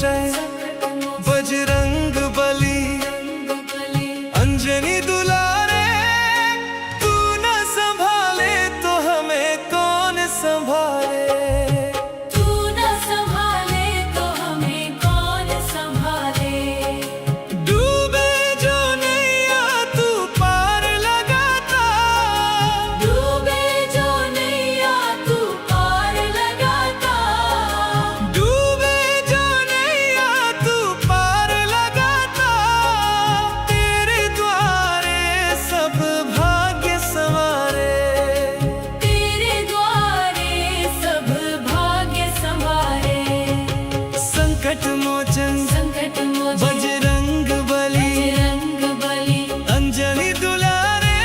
मोचे बजरंग बली अंजनी दुलारे, तू न संभाले तो हमें कौन संभाले। तू न संभाले तो हमें कौन संभाले। डूबे जो नैया तू पार लगाता, डूबे जो नैया तू पार लगाता। डूबे जो नैया तू पार लगाता। तेरे द्वारे सब भाग्य संवारे, तेरे द्वारे सब भाग्य संवारे। संकट मोचन संकट मोचन बजरंग बली बजरंग बली अंजनी दुलारे,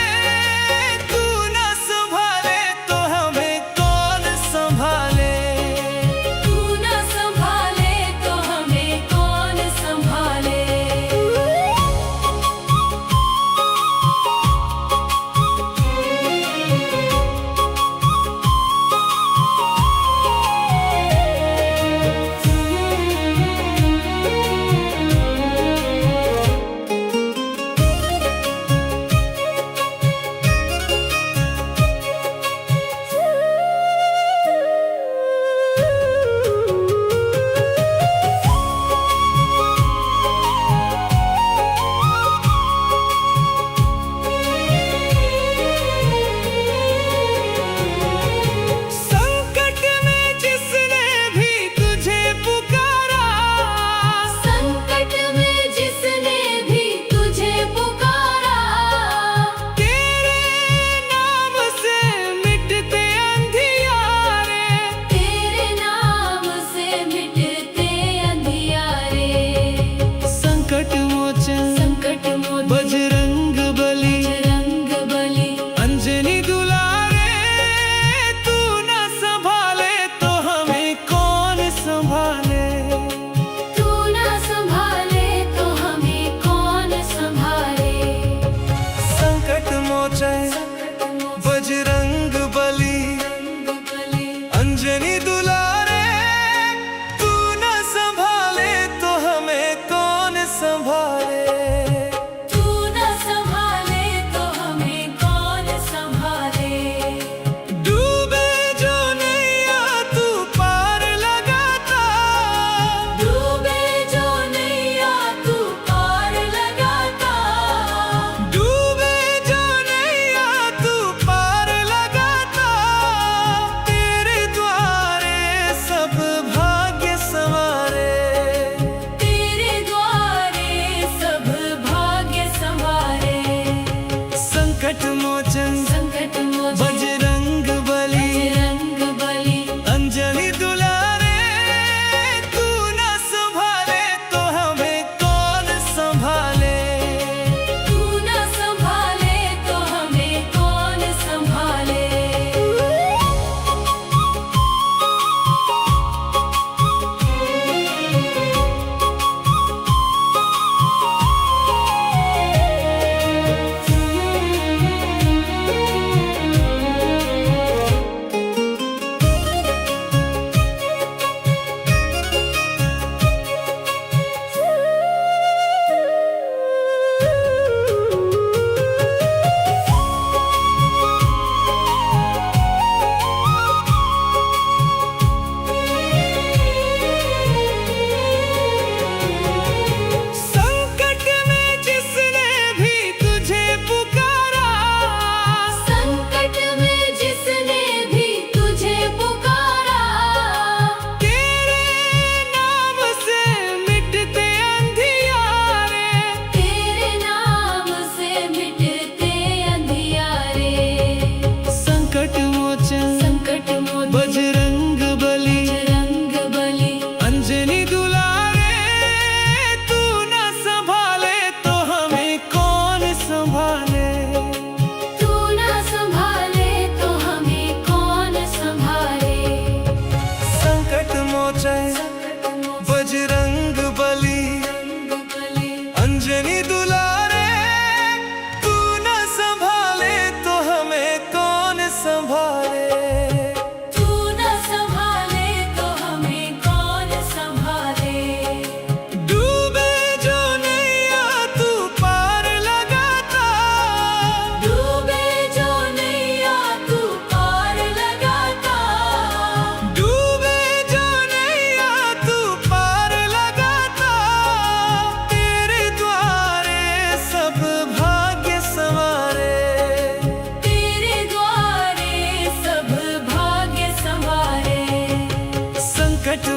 तू न संभाले तो हमें कौन संभाले। तू न संभाले तो हमें कौन संभाले। संकट में जिसने भी तुझे पुकारा, संकट में जिसने भी तुझे पुकारा। तेरे नाम से मिटते अंधियारे। तेरे नाम से मिटते अंधियारे। संकट मोचन संकट मोचन बजरंग बली बजरंग बली अंजनी दुलारे, तू न संभाले तो हमें कौन संभाले। तू न संभाले तो हमें कौन संभाले। संकट मोचन बजरंग बली अंजनी दुलारे, तू न संभाले तो हमें कौन संभाले। तू न संभाले तो हमें कौन संभाले। डूबे जो नैया तू पार लगाता, डूबे जो नैया तू पार लगाता। डूबे जो नैया तू पार लगाता। तेरे द्वारे सब भाग्य संवारे, तेरे द्वारे सब भाग्य संवारे। संकट मोचन संकट मोचन बजरंग बली बजरंग बली अंजनी दुलारे, तू न संभाले तो हमें कौन संभाले। तू न संभाले तो हमें कौन संभाले। संकट में जिसने भी तुझे पुकारा, संकट में जिसने भी तुझे पुकारा। तेरे नाम से मिटते अंधियारे। तेरे नाम से मिटते अंधियारे। संकट मोचन संकट मोचन बजरंग बली बजरंग बली अंजनी दुलारे, तू न संभाले तो हमें कौन संभाले। तू न संभाले तो हमें कौन संभाले। संकट मोचन बजरंग बली अंजनी दुलारे, तू न संभाले तो हमें कौन संभाले। तू न संभाले तो हमें कौन संभाले।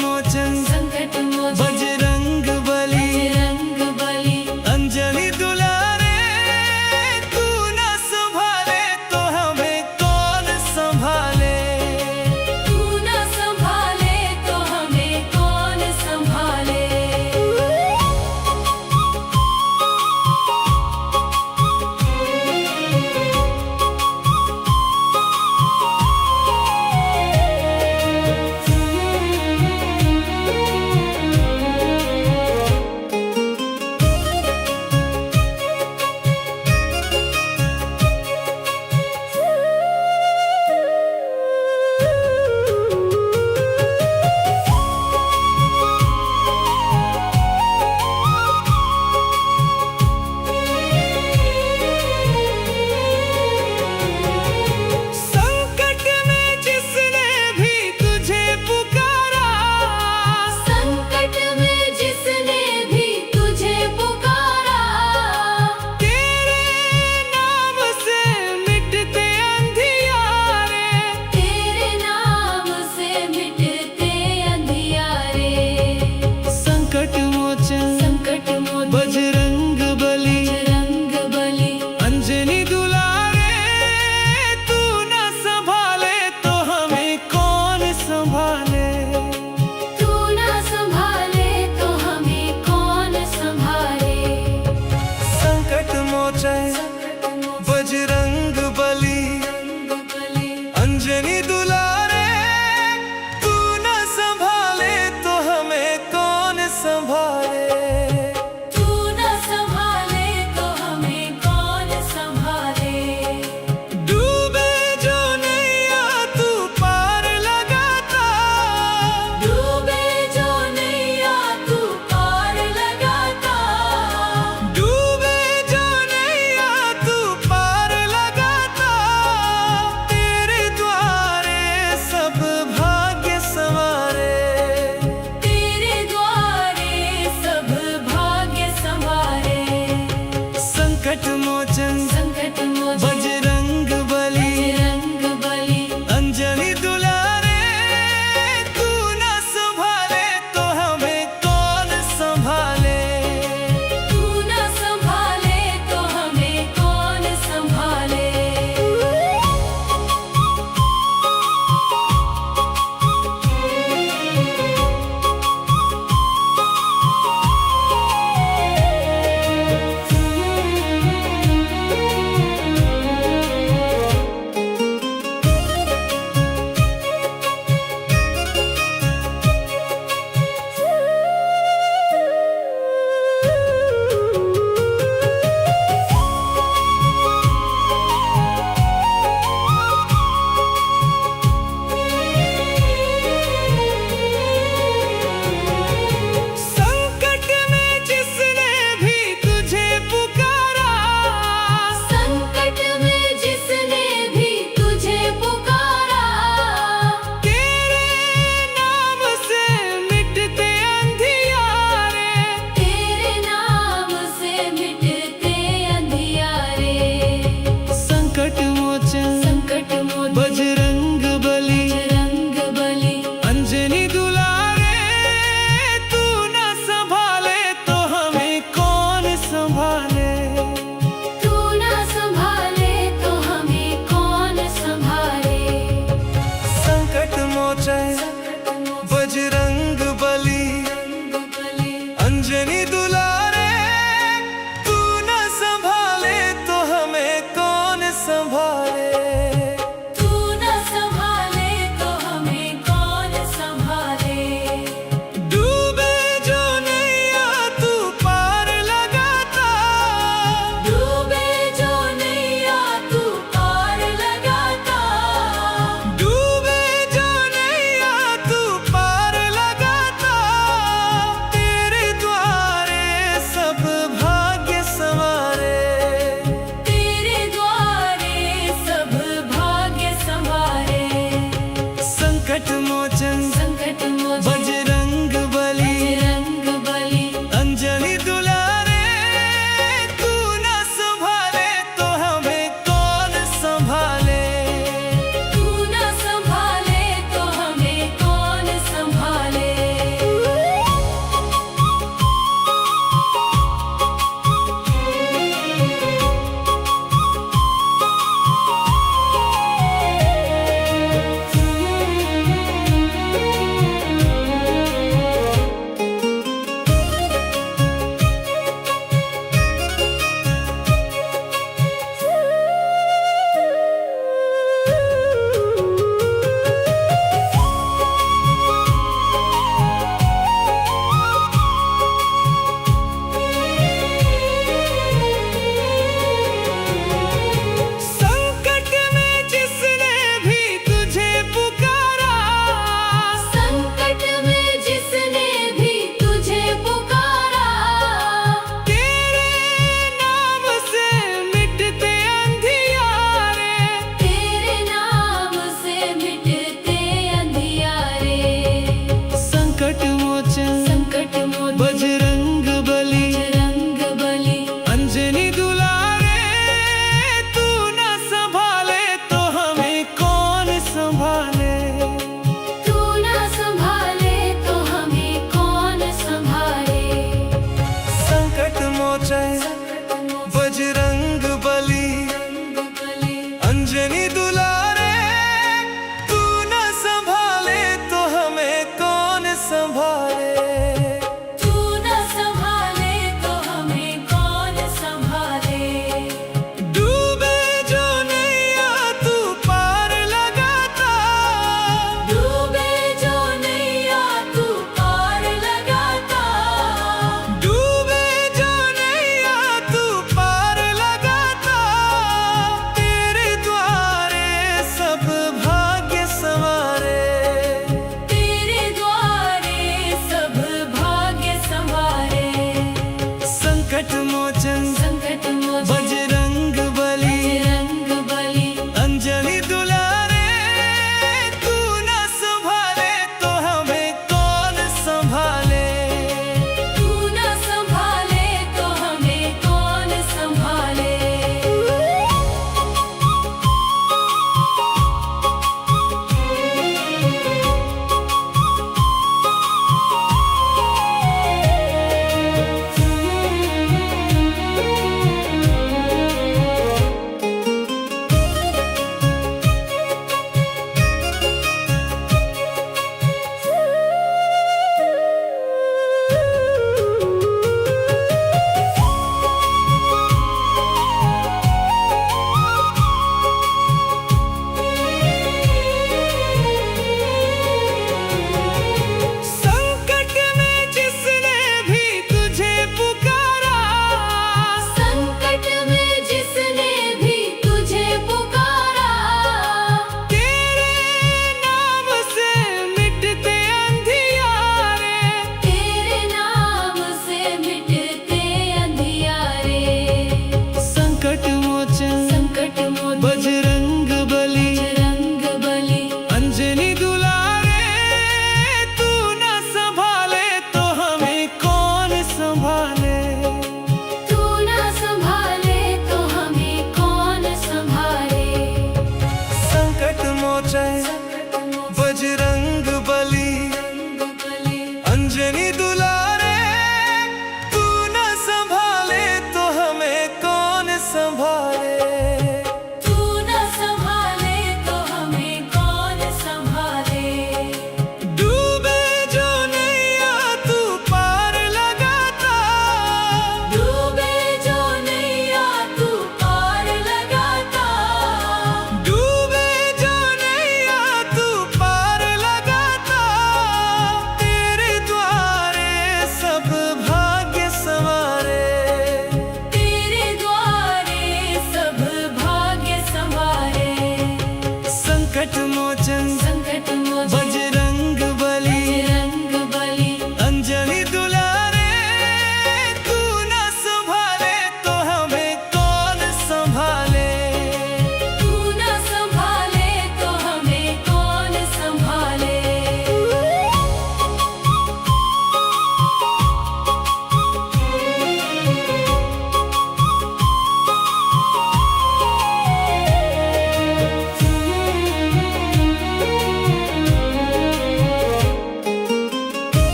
मोचन संकट मोचन बजरंग बली बजरंग बली अंजनी दुलारे तू न संभाले तो हमें कौन संभाले तू न संभाले तो हमें कौन संभाले संभाले। तू न संभाले तो हमें कौन संभाले। डूबे जो नैया तू पार लगाता, डूबे जो नैया तू पार लगाता। डूबे जो नैया तू पार लगाता, तेरे द्वारे सब भाग्य संवारे। तेरे द्वारे सब भाग्य संवारे। संकट मोचन संकट मोचन बजरंग बली, बजरंग बली। अंजनी दुलारे, तू न संभाले तो हमें कौन संभाले। तू न संभाले तो हमें कौन संभाले। संकट में जिसने भी तुझे पुकारा, संकट में जिसने भी तुझे पुकारा। तेरे नाम से मिटते अंधियारे। तेरे नाम से मिटते अंधियारे। संकट मोचन संकट मोचन बजरंग बली, बजरंग बली। अंजनी दुलारे, तू न संभाले तो हमें कौन संभाले। तू न संभाले तो हमें कौन संभाले। संकट मोचन संकट मोचन बजरंग बली, बजरंग बली। अंजनी दुलारे, तू न संभाले तो हमें कौन संभाले। तू न संभाले तो हमें कौन संभाले। डूबे जो नैया तू पार लगाता, डूबे जो नैया तू पार लगाता। डूबे जो नैया तू पार लगाता, तेरे द्वारे सब भाग्य संवारे। तेरे द्वारे सब भाग्य संवारे। संकट मोचन संकट मोचन बजरंग बली, बजरंग बली। अंजनी दुलारे, तू न संभाले तो हमें कौन संभाले। तू न संभाले तो हमें कौन संभाले।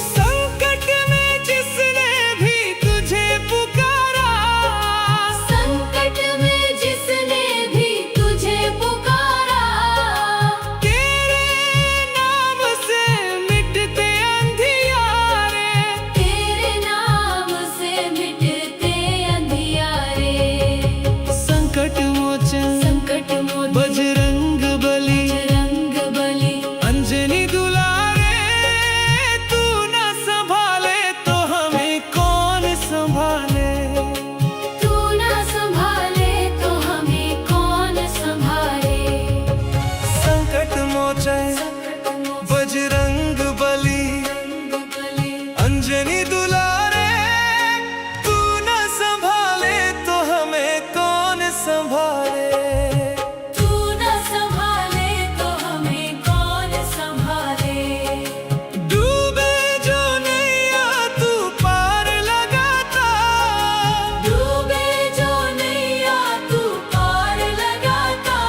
संकट में जिसने भी तुझे पुकारा, संकट में जिसने भी तुझे पुकारा। तेरे नाम से मिटते अंधियारे। तेरे नाम से मिटते अंधियारे। संकट मोचन संकट मोचन बजरंग बली, बजरंग बली। अंजनी दुलारे, तू न संभाले तो हमें कौन संभाले। तू न संभाले तो हमें कौन संभाले। संकट मोचन संकट मोचन बजरंग बली, बजरंग बली। अंजनी दुलारे, तू न संभाले तो हमें कौन संभाले। तू न संभाले तो हमें कौन संभाले। डूबे जो नैया तू पार लगाता, डूबे जो नैया तू पार लगाता।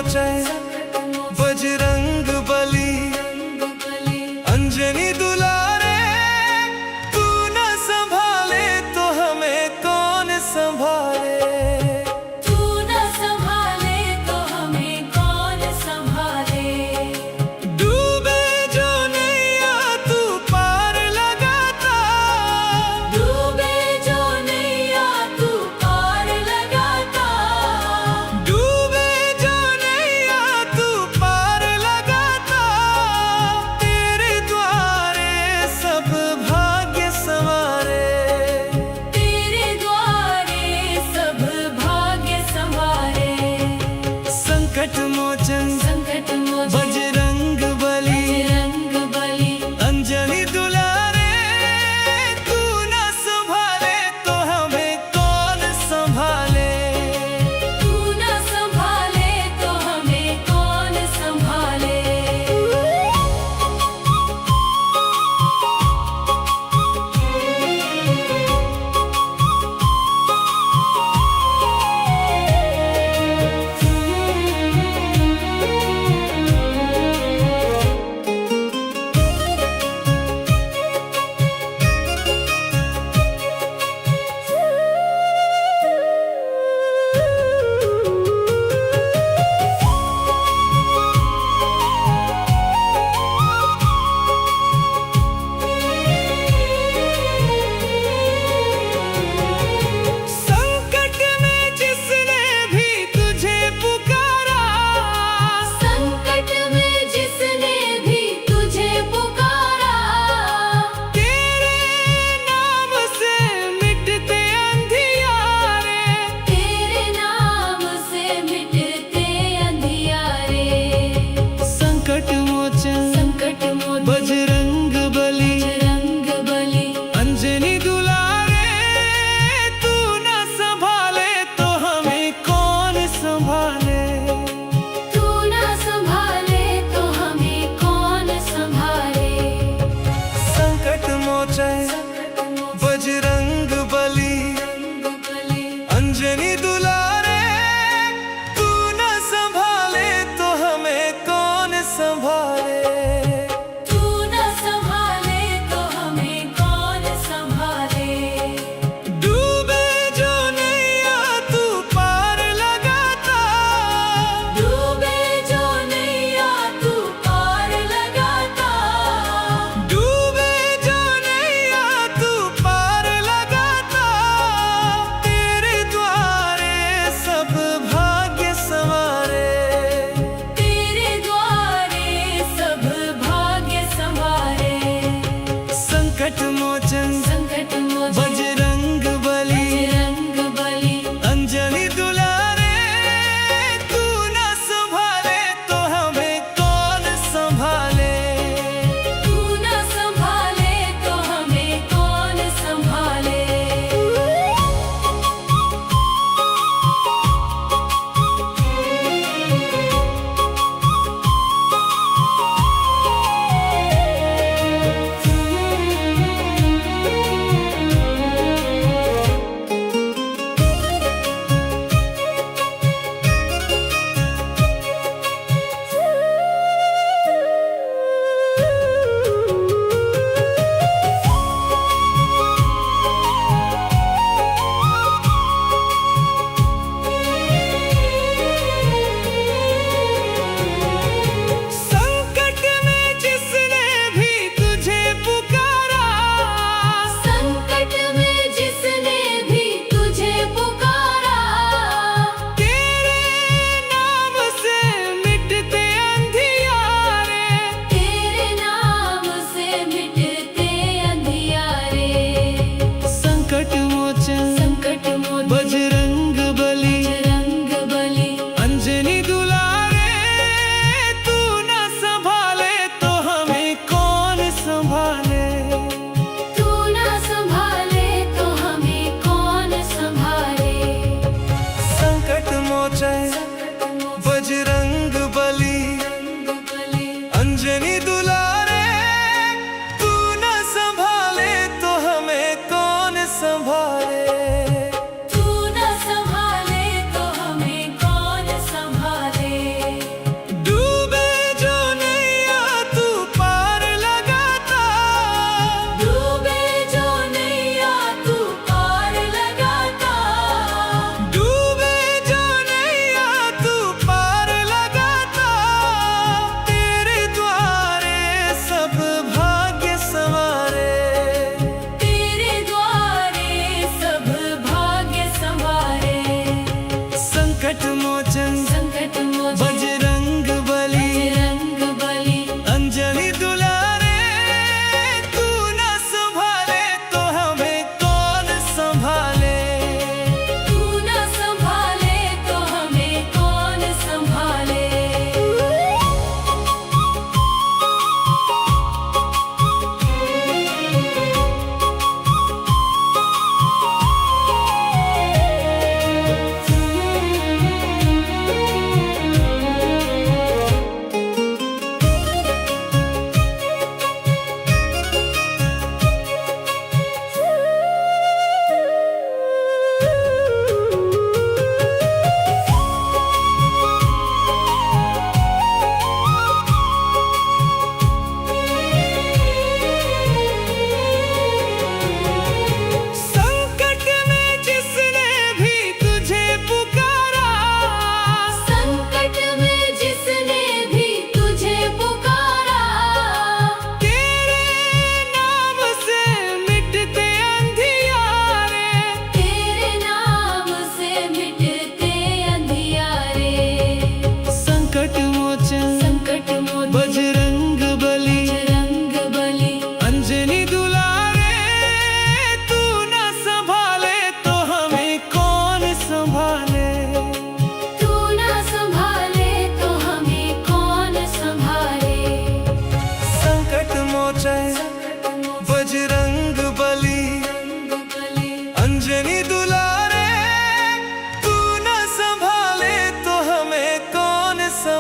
मोचन बजरंग बली अंजनी दुलारे, तू न संभाले तो हमें कौन संभाले। तू न संभाले तो हमें कौन संभाले। डूबे जो नैया तू पार लगाता, डूबे जो नैया तू पार लगाता। डूबे जो नैया तू पार लगाता। तेरे द्वारे सब भाग्य संवारे, तेरे द्वारे सब भाग्य संवारे। संकट मोचन संकट मोचन बजरंग बली बजरंग बली अंजनी दुलारे, तू न संभाले तो हमें कौन संभाले। तू न संभाले तो हमें कौन संभाले।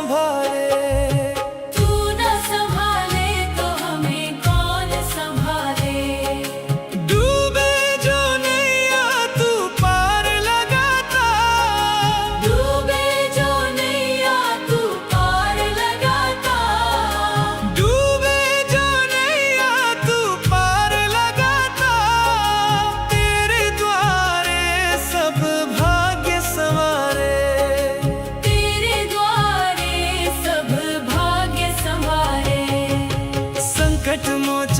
संभाले। तू न संभाले तो हमें कौन संभाले। डूबे जो नैया तू पार लगाता, डूबे जो नैया तू पार लगाता। डूबे जो नैया तू पार लगाता। तेरे द्वारे सब भाग्य संवारे। तेरे द्वारे सब भाग्य संवारे। संकट मोचन